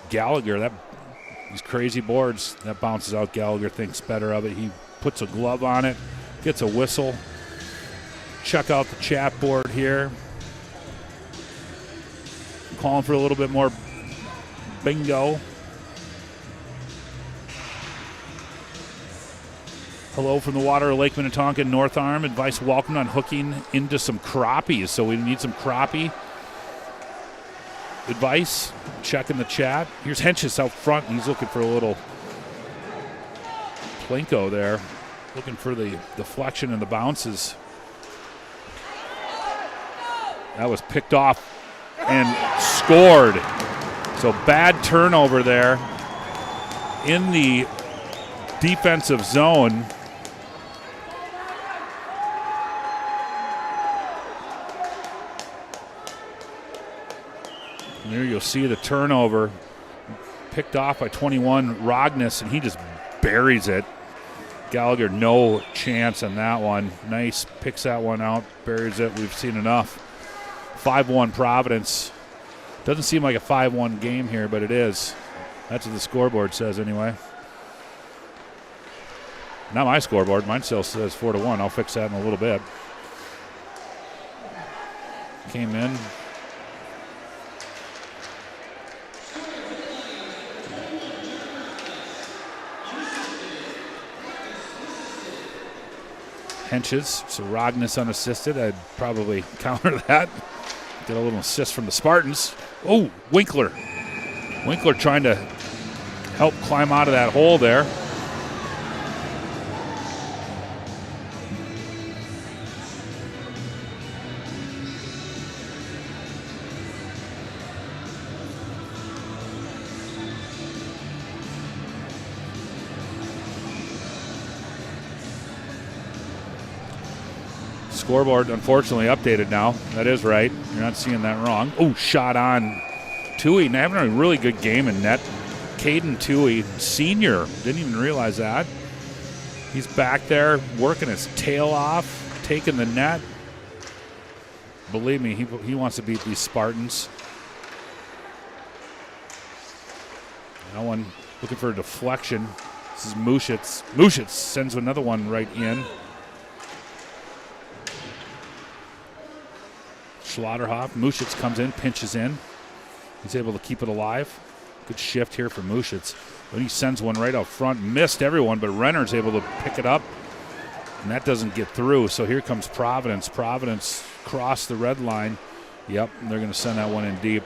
Gallagher, these crazy boards, that bounces out. Gallagher thinks better of it. He puts a glove on it, gets a whistle. Check out the chat board here. Calling for a little bit more bingo. Hello from the water of Lake Minnetonka, North Arm. Advice welcome on hooking into some crappies. So we need some crappie advice. Check in the chat. Here's Henches out front. He's looking for a little plinko there. Looking for the deflection and the bounces. That was picked off and scored. So bad turnover there in the defensive zone. And there you'll see the turnover picked off by 21 Rognus, and he just buries it. Gallagher, no chance on that one. Nice, picks that one out, buries it. We've seen enough. 5-1 Providence. Doesn't seem like a 5-1 game here, but it is. That's what the scoreboard says anyway. Not my scoreboard. Mine still says 4-1. I'll fix that in a little bit. Came in. Henches, so Rognus unassisted. I'd probably counter that. Get a little assist from the Spartans. Oh, Winkler. Winkler trying to help climb out of that hole there. Scoreboard, unfortunately, updated now. That is right. You're not seeing that wrong. Oh, shot on Toohey. Having a really good game in net. Caden Toohey, senior. Didn't even realize that. He's back there working his tail off, taking the net. Believe me, he wants to beat these Spartans. That one looking for a deflection. This is Muschitz. Muschitz sends another one right in. Schlotterhoff. Muschitz comes in, pinches in. He's able to keep it alive. Good shift here for Muschitz. Then he sends one right out front. Missed everyone, but Renner's able to pick it up. And that doesn't get through. So here comes Providence. Providence crossed the red line. Yep, they're going to send that one in deep.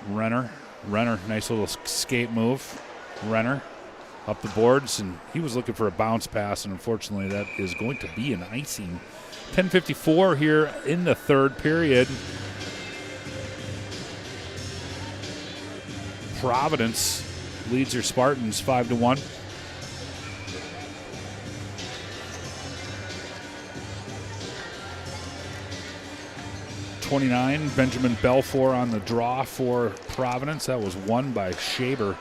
Renner, nice little skate move. Renner up the boards, and he was looking for a bounce pass, and unfortunately that is going to be an icing. 10:54 here in the third period. Providence leads your Spartans 5-1. .29, Benjamin Belfour on the draw for Providence. That was won by Shaber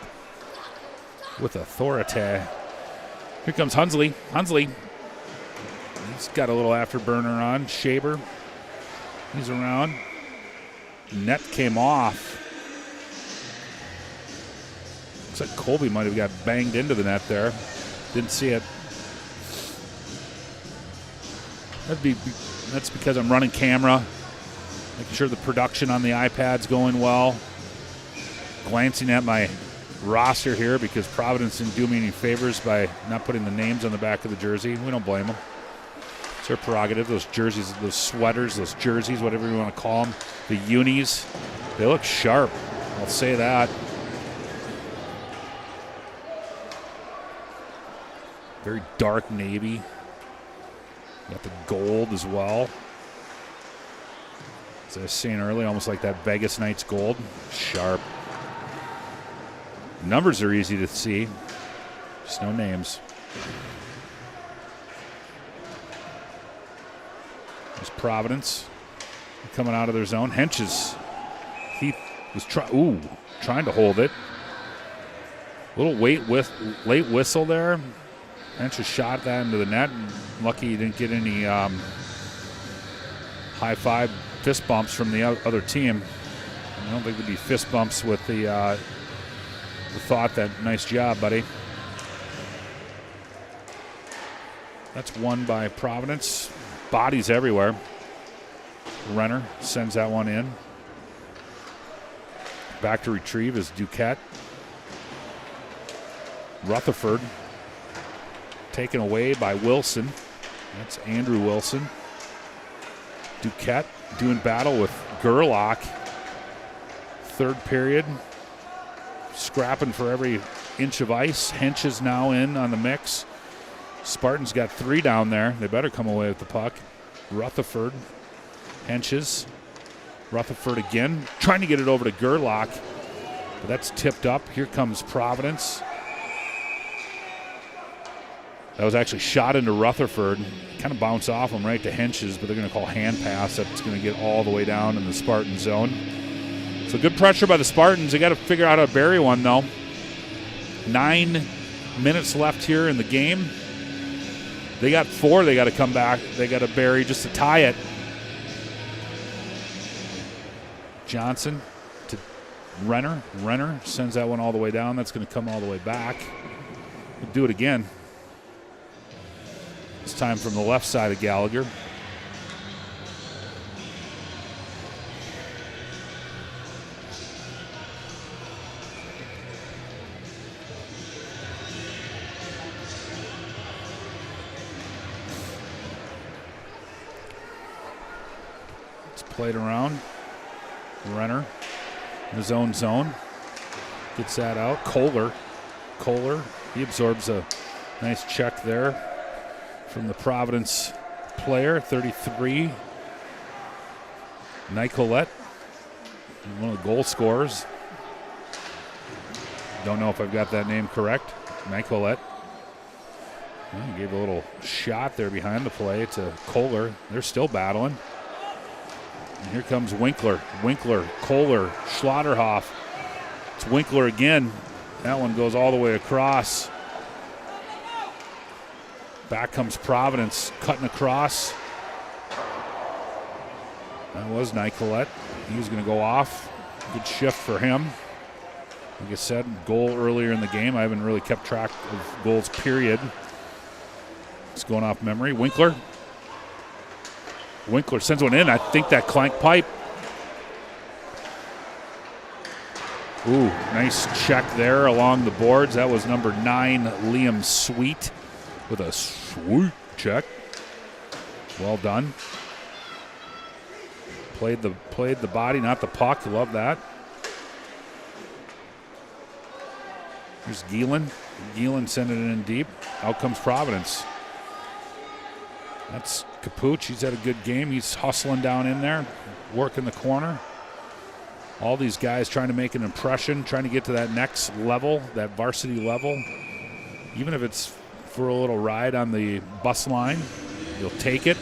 with authority. Here comes Hunsley. Hunsley, he's got a little afterburner on. Shaber, he's around. Net came off. Looks like Colby might have got banged into the net there. Didn't see it. That's because I'm running camera. Making sure the production on the iPad's going well. Glancing at my roster here because Providence didn't do me any favors by not putting the names on the back of the jersey. We don't blame them. It's their prerogative. Those jerseys, those sweaters, those jerseys, whatever you want to call them, the unis, they look sharp. I'll say that. Very dark navy. Got the gold as well. As I was saying earlier, almost like that Vegas Knights gold. Sharp. Numbers are easy to see. Just no names. There's Providence coming out of their zone. Henches. He was trying to hold it. Little late whistle there. Henches shot that into the net. Lucky he didn't get any high five fist bumps from the other team. I don't think there'd be fist bumps with the thought that nice job, buddy. That's won by Providence. Bodies everywhere. Renner sends that one in. Back to retrieve is Duquette. Rutherford taken away by Wilson. That's Andrew Wilson. Duquette doing battle with Gerlach. Third period. Scrapping for every inch of ice. Hench is now in on the mix. Spartans got 3 down there. They better come away with the puck. Rutherford. Henches. Rutherford again. Trying to get it over to Gerlach. But that's tipped up. Here comes Providence. That was actually shot into Rutherford. Kind of bounced off him right to Henches, but they're going to call hand pass. That's going to get all the way down in the Spartan zone. So good pressure by the Spartans. They got to figure out how to bury one, though. 9 minutes left here in the game. They got 4. They got to come back. They got to bury just to tie it. Johnson to Renner. Renner sends that one all the way down. That's going to come all the way back. We'll do it again. This time from the left side of Gallagher. It's played around. Renner in his own zone. Gets that out. Kohler, he absorbs a nice check there from the Providence player, 33. Nicolette, one of the goal scorers. Don't know if I've got that name correct. Nicolette. Well, he gave a little shot there behind the play to Kohler. They're still battling. And here comes Winkler. Winkler, Kohler, Schlotterhoff. It's Winkler again. That one goes all the way across. Back comes Providence, cutting across. That was Nicolette. He was going to go off. Good shift for him. Like I said, goal earlier in the game. I haven't really kept track of goals, period. It's going off memory. Winkler. Winkler sends one in. I think that clank pipe. Ooh, nice check there along the boards. That was number 9, Liam Sweet, with a sweet check. Well done. Played the body, not the puck. Love that. Here's Geelan. Geelan sending it in deep. Out comes Providence. That's Capuch. He's had a good game. He's hustling down in there, working the corner. All these guys trying to make an impression, trying to get to that next level, that varsity level. Even if it's for a little ride on the bus line, you'll take it.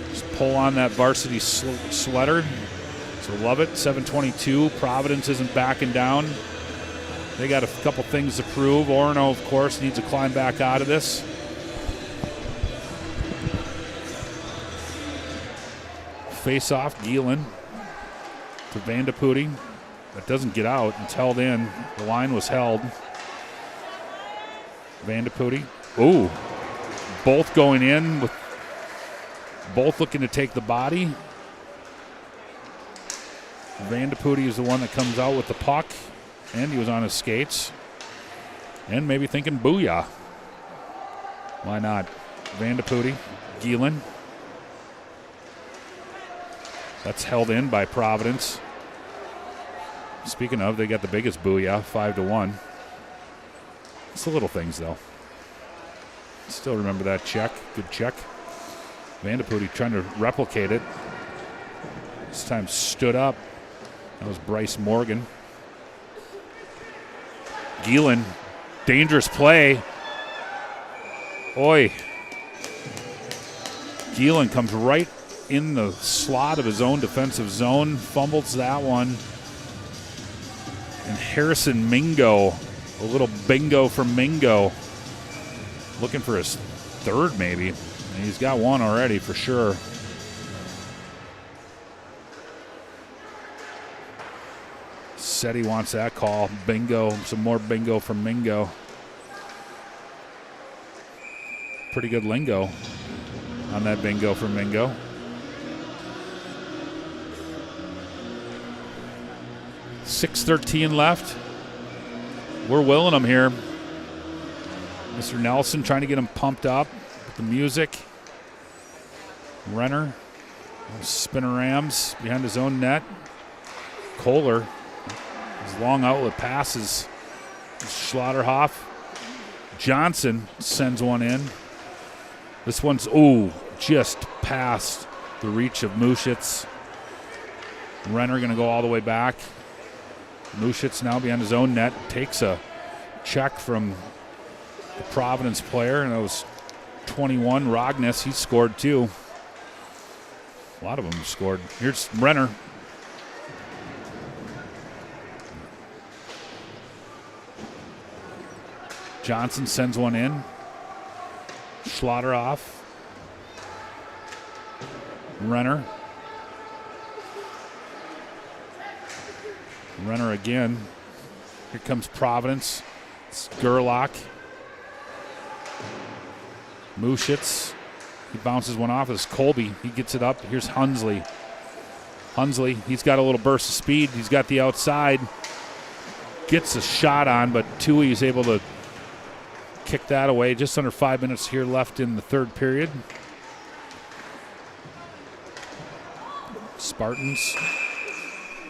Just pull on that varsity sweater. So love it. 7:22. Providence isn't backing down. They got a couple things to prove. Orono, of course, needs to climb back out of this. Face off, Geelan to Vandeputti. That doesn't get out. It's held in. The line was held. Vandeputti. Ooh. Both going in, with both looking to take the body. Vandeputti is the one that comes out with the puck, and he was on his skates. And maybe thinking booyah. Why not? Vandeputti, Geelan. That's held in by Providence. Speaking of, they got the biggest booyah, 5-1. It's the little things, though. Still remember that check. Good check. Vandeputti trying to replicate it. This time stood up. That was Bryce Morgan. Geelan, dangerous play. Oi. Geelan comes right in the slot of his own defensive zone, fumbles that one. And Harrison Mingo, a little bingo from Mingo, looking for his third maybe. And he's got one already for sure. Said he wants that call. Bingo, some more bingo from Mingo. Pretty good lingo on that bingo from Mingo. .6:13 left. We're willing them here. Mr. Nelson trying to get him pumped up with the music. Renner, spinnerams behind his own net. Kohler, his long outlet passes. Schlotterhoff. Johnson sends one in. This one's, just past the reach of Muschitz. Renner going to go all the way back. Muschitz now behind his own net. Takes a check from the Providence player, and that was 21. Rogness, he scored too. A lot of them scored. Here's Renner. Johnson sends one in. Schlotterhoff. Renner. Renner again. Here comes Providence. It's Gerlach. Muschitz. He bounces one off. It's Colby. He gets it up. Here's Hunsley. Hunsley, he's got a little burst of speed. He's got the outside. Gets a shot on, but Tui is able to kick that away. Just under 5 minutes here left in the third period. Spartans.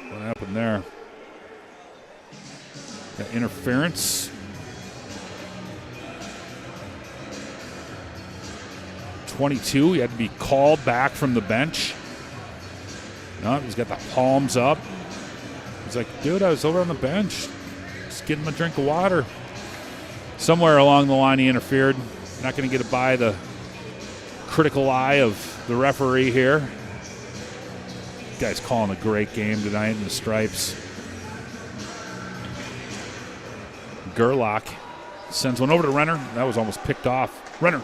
What happened there? Got interference. 22. He had to be called back from the bench. No, he's got the palms up. He's like, dude, I was over on the bench. Just getting him a drink of water. Somewhere along the line he interfered. Not going to get it by the critical eye of the referee here. Guy's calling a great game tonight in the stripes. Gerlach sends one over to Renner. That was almost picked off. Renner.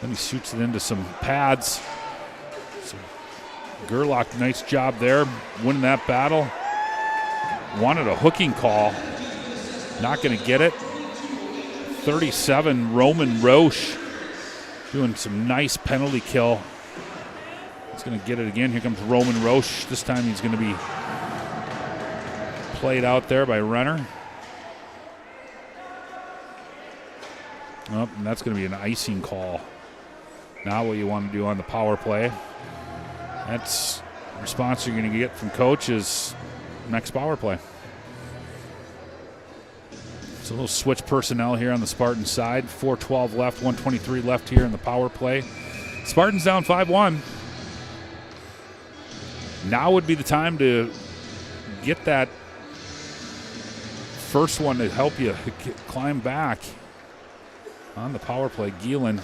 Then he shoots it into some pads. So Gerlach, nice job there, winning that battle. Wanted a hooking call. Not going to get it. 37, Roman Roche doing some nice penalty kill. He's going to get it again. Here comes Roman Roche. This time he's going to be played out there by Renner. Oh, and that's going to be an icing call. Not what you want to do on the power play. That's the response you're going to get from coach is next power play. So a little switch personnel here on the Spartan side. 4:12 left, 1:23 left here in the power play. Spartans down 5-1. Now would be the time to get that first one to help you climb back on the power play. Gielan.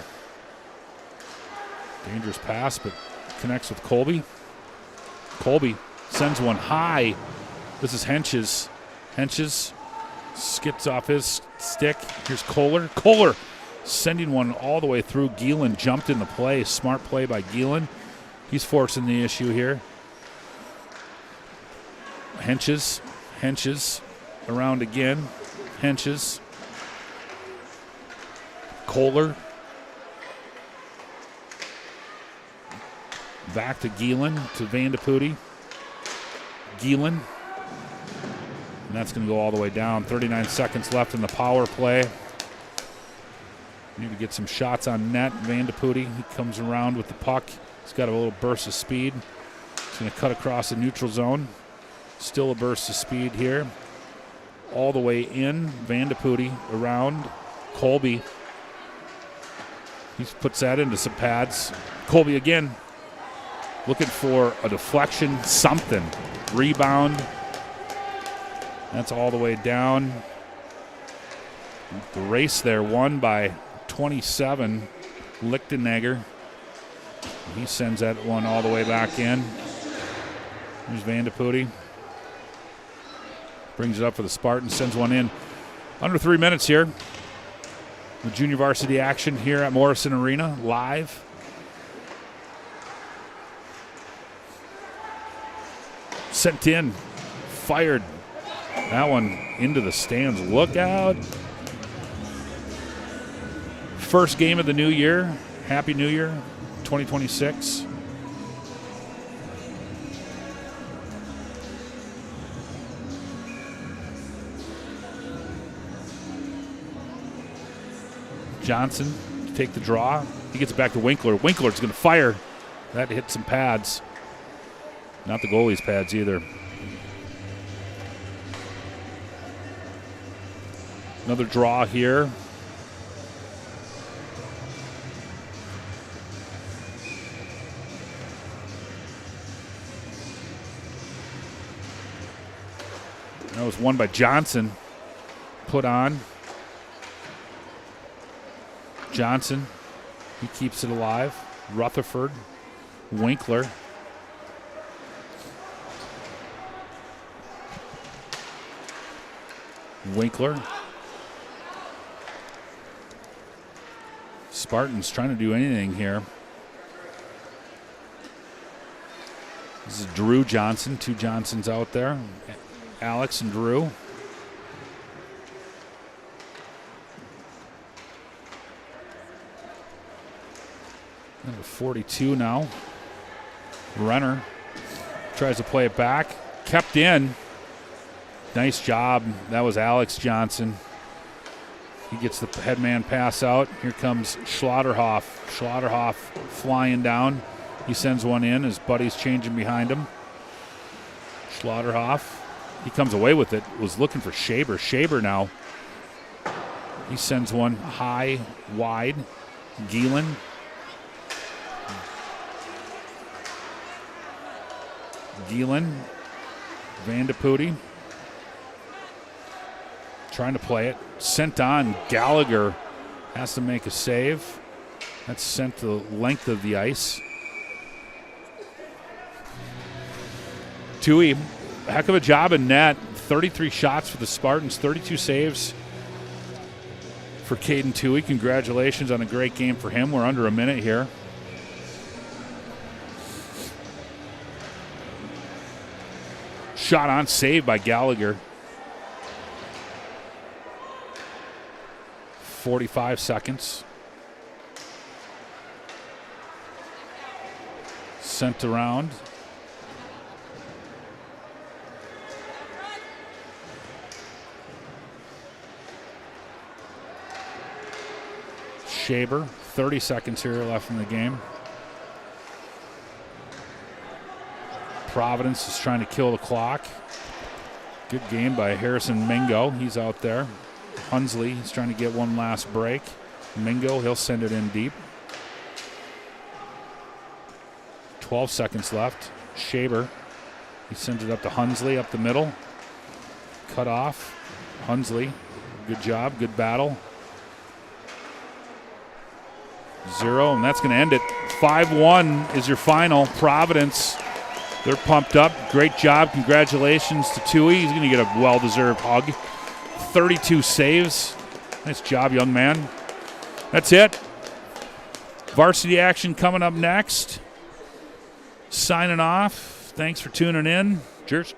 Dangerous pass, but connects with Colby. Colby sends one high. This is Henches. Henches skips off his stick. Here's Kohler. Kohler sending one all the way through. Gielan jumped in the play. Smart play by Gielan. He's forcing the issue here. Henches. Henches around again. Henches. Kohler. Back to Gielan, to Vandeputti. Gielan. And that's going to go all the way down. 39 seconds left in the power play. Need to get some shots on net. Vandeputti, he comes around with the puck. He's got a little burst of speed. He's going to cut across the neutral zone. Still a burst of speed here. All the way in. Vandeputti around. Colby. He puts that into some pads. Colby again. Looking for a deflection, something. Rebound. That's all the way down. The race there won by 27. Lichtenegger. He sends that one all the way back in. There's Vandeputti. Brings it up for the Spartans, sends one in. Under 3 minutes here. The junior varsity action here at Morrison Arena, live. Sent in, fired. That one into the stands. Look out. First game of the new year. Happy New Year, 2026. Johnson to take the draw. He gets it back to Winkler. Winkler's going to fire. That hit some pads. Not the goalie's pads either. Another draw here. That was won by Johnson. Put on. Johnson, he keeps it alive. Rutherford, Winkler. Winkler. Spartans trying to do anything here. This is Drew Johnson. Two Johnsons out there. Alex and Drew. Number 42 now. Renner tries to play it back. Kept in. Nice job. That was Alex Johnson. He gets the headman pass out. Here comes Schlotterhoff. Schlotterhoff flying down. He sends one in. His buddy's changing behind him. Schlotterhoff. He comes away with it. Was looking for Shaber. Shaber now. He sends one high, wide. Gielan. Gielan. Vandeputti. Trying to play it. Sent on. Gallagher Has to make a save. That's sent the length of the ice. Tui, heck of a job in net. 33 shots for the Spartans, 32 saves for Caden Tui. Congratulations on a great game for him. We're under a minute here. Shot on, saved by Gallagher. 45 seconds. Sent around. Shaber, 30 seconds here left in the game. Providence is trying to kill the clock. Good game by Harrison Mingo. He's out there. Hunsley, he's trying to get one last break. Mingo, he'll send it in deep. 12 seconds left. Shaber, he sends it up to Hunsley up the middle. Cut off. Hunsley, good job, good battle. 0, and that's going to end it. 5-1 is your final. Providence, they're pumped up. Great job. Congratulations to Tui. He's going to get a well-deserved hug. 32 saves. Nice job, young man. That's it. Varsity action coming up next. Signing off. Thanks for tuning in. Cheers.